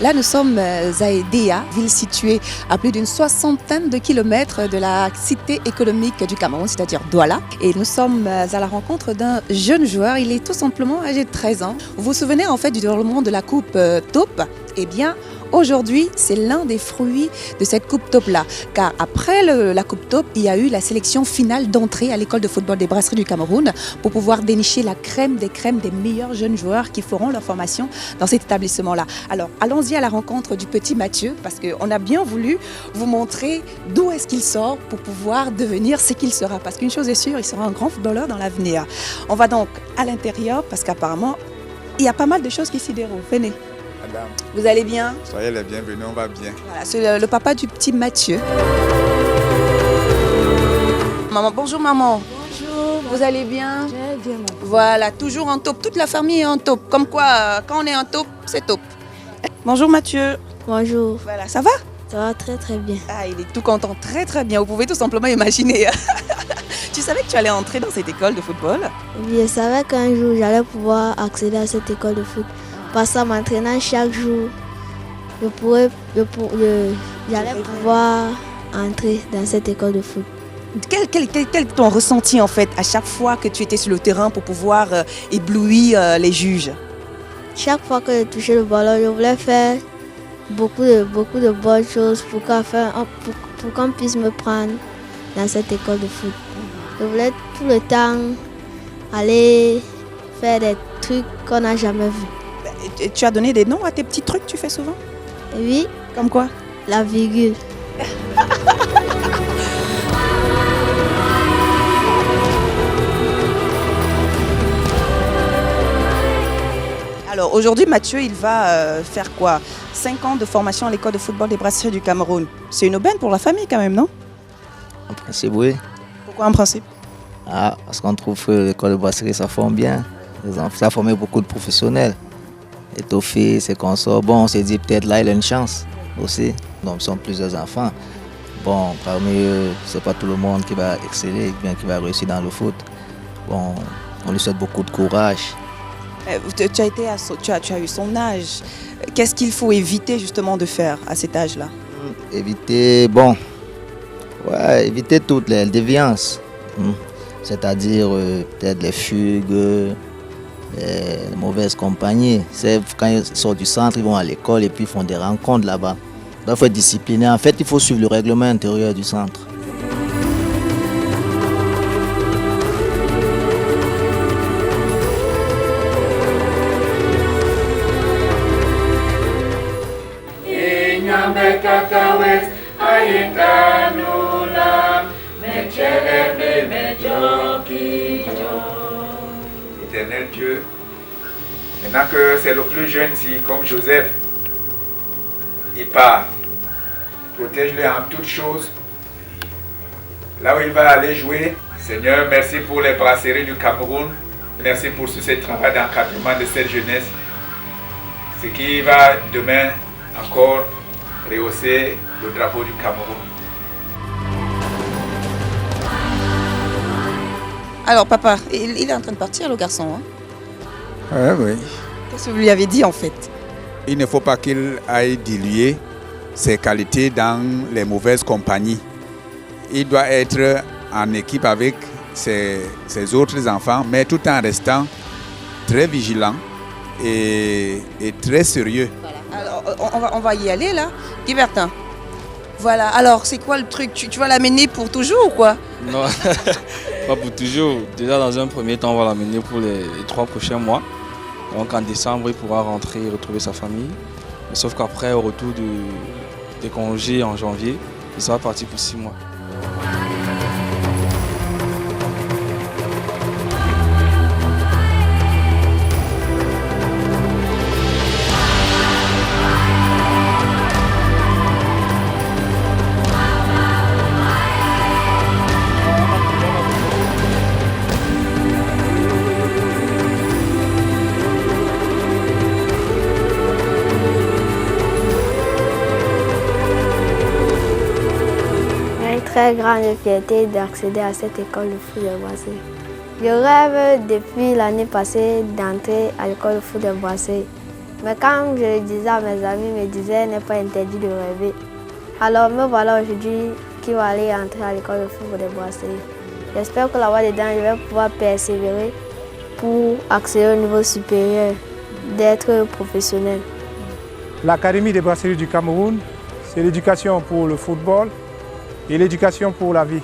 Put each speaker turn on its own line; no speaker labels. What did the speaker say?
Là, nous sommes à Edea, ville située à plus d'une soixantaine de kilomètres de la cité économique du Cameroun, c'est-à-dire Douala. Et nous sommes à la rencontre d'un jeune joueur. Il est tout simplement âgé de 13 ans. Vous vous souvenez en fait du déroulement de la Coupe Taupe? Eh bien, aujourd'hui, c'est l'un des fruits de cette Coupe Taupe-là. Car après la Coupe Taupe, il y a eu la sélection finale d'entrée à l'école de football des Brasseries du Cameroun pour pouvoir dénicher la crème des meilleurs jeunes joueurs qui feront leur formation dans cet établissement-là. Alors, allons-y à la rencontre du petit Mathieu parce qu'on a bien voulu vous montrer d'où est-ce qu'il sort pour pouvoir devenir ce qu'il sera. Parce qu'une chose est sûre, il sera un grand footballeur dans l'avenir. On va donc à l'intérieur parce qu'apparemment, il y a pas mal de choses qui s'y déroulent. Venez.
Madame,
Vous allez bien?
soyez les bienvenus, on va bien.
Voilà, c'est le papa du petit Mathieu. Maman, bonjour maman.
Bonjour.
Vous allez bien?
Très bien, maman.
Voilà, toujours en taupe. Toute la famille est en taupe. Comme quoi, quand on est en taupe, c'est taupe. Bonjour Mathieu.
Bonjour.
Voilà, ça va?
Ça va très très bien.
Ah, il est tout content, très très bien. Vous pouvez tout simplement imaginer. Tu savais que tu allais entrer dans cette école de football?
Je savais qu'un jour j'allais pouvoir accéder à cette école de foot. Parce qu'en m'entraînant chaque jour, j'allais pouvoir entrer dans cette école de foot.
Quel est ton ressenti en fait à chaque fois que tu étais sur le terrain pour pouvoir éblouir les juges?
Chaque fois que je touchais le ballon, je voulais faire beaucoup de bonnes choses pour qu'on puisse me prendre dans cette école de foot. Je voulais tout le temps aller faire des trucs qu'on n'a jamais vus.
Et tu as donné des noms à tes petits trucs que tu fais souvent?
Oui,
Comme quoi?
la virgule.
Alors aujourd'hui, Mathieu, il va faire quoi? 5 ans de formation à l'école de football des Brasseries du Cameroun. C'est une aubaine pour la famille quand même, non?
En principe, oui.
Pourquoi en principe?
Parce qu'on trouve que l'école de brasserie, ça forme bien. Ça a formé beaucoup de professionnels. Étoffé, c'est qu'on sort. Bon, on s'est dit peut-être là, il a une chance aussi. Donc, ils sont plusieurs enfants. Bon, parmi eux, c'est pas tout le monde qui va exceller, bien qui va réussir dans le foot. Bon, on lui souhaite beaucoup de courage.
Tu as eu son âge. Qu'est-ce qu'il faut éviter justement de faire à cet âge-là?
Éviter toutes les déviances. C'est-à-dire peut-être les fugues, les mauvaises compagnies. Quand ils sortent du centre, ils vont à l'école et puis ils font des rencontres là-bas. Donc il faut être discipliné. En fait, il faut suivre le règlement intérieur du centre.
Éternel Dieu, maintenant que c'est le plus jeune ici, comme Joseph, il part. Protège-le en toutes choses. Là où il va aller jouer, Seigneur, merci pour les brasseries du Cameroun. Merci pour ce travail d'encadrement de cette jeunesse. Ce qui va demain encore rehausser le drapeau du Cameroun.
Alors papa, il est en train de partir le garçon. Hein?
Oui.
Qu'est-ce que vous lui avez dit en fait?
Il ne faut pas qu'il aille diluer ses qualités dans les mauvaises compagnies. Il doit être en équipe avec ses autres enfants, mais tout en restant très vigilant et très sérieux.
Voilà. Alors on va y aller là. Guibertin. Voilà, alors c'est quoi le truc? Tu vas l'amener pour toujours ou quoi?
Non, pas pour toujours. Déjà dans un premier temps, on va l'amener pour les 3 prochains mois. Donc en décembre, il pourra rentrer et retrouver sa famille. Mais sauf qu'après, au retour des congés en janvier, il sera parti pour 6 mois.
Très grande fierté d'accéder à cette école de foot de Boissé. Je rêve depuis l'année passée d'entrer à l'école de foot de Boissé. Mais quand je le disais à mes amis, ils me disaient qu'il n'est pas interdit de rêver. Alors me voilà aujourd'hui qui va aller entrer à l'école de football des Brasseries. J'espère que là-bas dedans, je vais pouvoir persévérer pour accéder au niveau supérieur, d'être professionnel.
L'Académie des Brasseries du Cameroun, c'est l'éducation pour le football et l'éducation pour la vie.